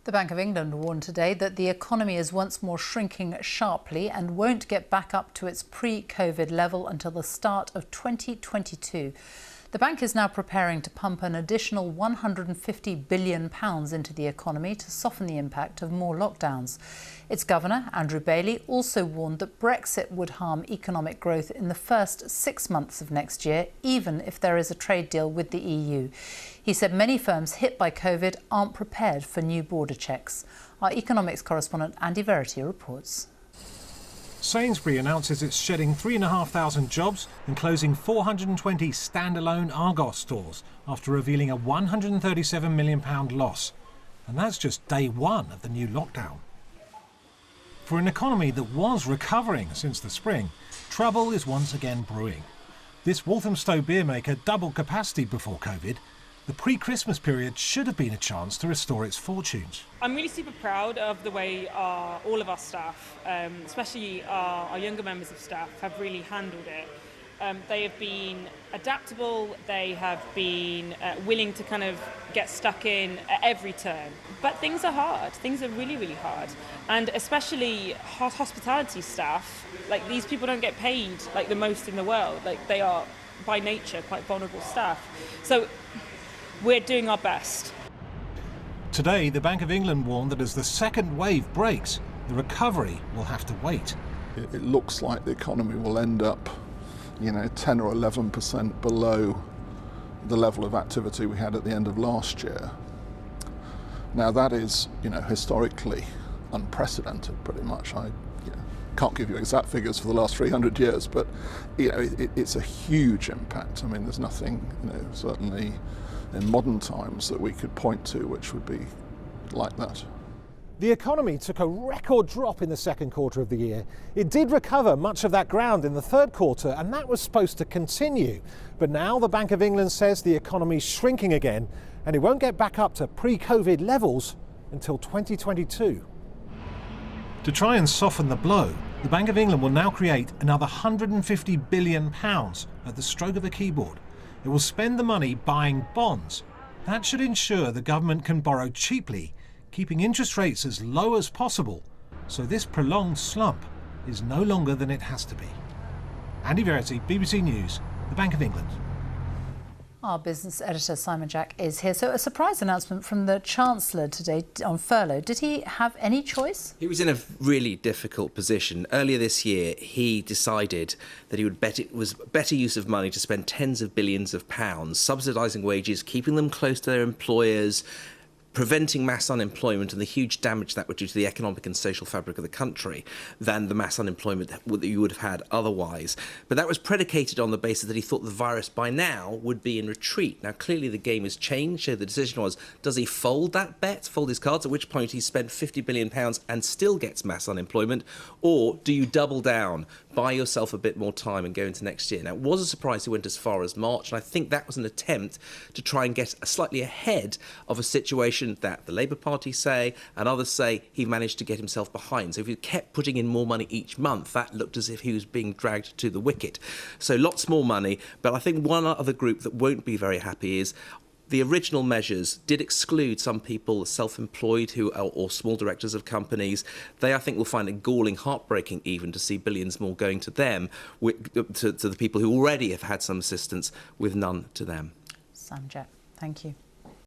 The Bank of England warned today that the economy is once more shrinking sharply and won't get back up to its pre-COVID level until the start of 2022. The bank is now preparing to pump an additional £150 billion into the economy to soften the impact of more lockdowns. Its governor, Andrew Bailey, also warned that Brexit would harm economic growth in the first 6 months of next year, even if there is a trade deal with the EU. He said many firms hit by COVID aren't prepared for new border checks. Our economics correspondent Andy Verity reports. Sainsbury announces it's shedding 3,500 jobs and closing 420 standalone Argos stores after revealing a £137 million loss. And that's just day one of the new lockdown. For an economy that was recovering since the spring, trouble is once again brewing. This Walthamstow beer maker doubled capacity before COVID. The pre-Christmas period should have been a chance to restore its fortunes. I'm really super proud of the way all of our staff, especially our younger members of staff, have really handled it. They have been adaptable, they have been willing to kind of get stuck in at every turn. But things are hard, things are really, really hard. And especially hospitality staff, like these people don't get paid like the most in the world. Like they are by nature quite vulnerable staff. So we're doing our best. Today, the Bank of England warned that as the second wave breaks, the recovery will have to wait. It looks like the economy will end up, 10 or 11% below the level of activity we had at the end of last year. Now that is, historically unprecedented pretty much. I can't give you exact figures for the last 300 years, but it's a huge impact. I mean, there's nothing, certainly in modern times that we could point to which would be like that. The economy took a record drop in the second quarter of the year. It did recover much of that ground in the third quarter, and that was supposed to continue. But now the Bank of England says the economy's shrinking again, and it won't get back up to pre-COVID levels until 2022. To try and soften the blow, the Bank of England will now create another £150 billion at the stroke of a keyboard. It will spend the money buying bonds. That should ensure the government can borrow cheaply, keeping interest rates as low as possible, so this prolonged slump is no longer than it has to be. Andy Verity, BBC News, the Bank of England. Our business editor Simon Jack is here. So a surprise announcement from the Chancellor today on furlough. Did he have any choice? He was in a really difficult position. Earlier this year, he decided that he would bet it was better use of money to spend tens of billions of pounds subsidising wages, keeping them close to their employers, preventing mass unemployment and the huge damage that would do to the economic and social fabric of the country than the mass unemployment that you would have had otherwise. But that was predicated on the basis that he thought the virus by now would be in retreat. Now, clearly the game has changed. So the decision was, does he fold that bet, fold his cards, at which point he spent £50 billion and still gets mass unemployment? Or do you double down, buy yourself a bit more time and go into next year? Now, it was a surprise he went as far as March, and I think that was an attempt to try and get slightly ahead of a situation that the Labour Party say and others say he managed to get himself behind. So if he kept putting in more money each month, that looked as if he was being dragged to the wicket. So lots more money, but I think one other group that won't be very happy is the original measures did exclude some people, self-employed or small directors of companies. They, I think, will find it galling, heartbreaking even to see billions more going to them, to the people who already have had some assistance with none to them. Sam Jack, thank you.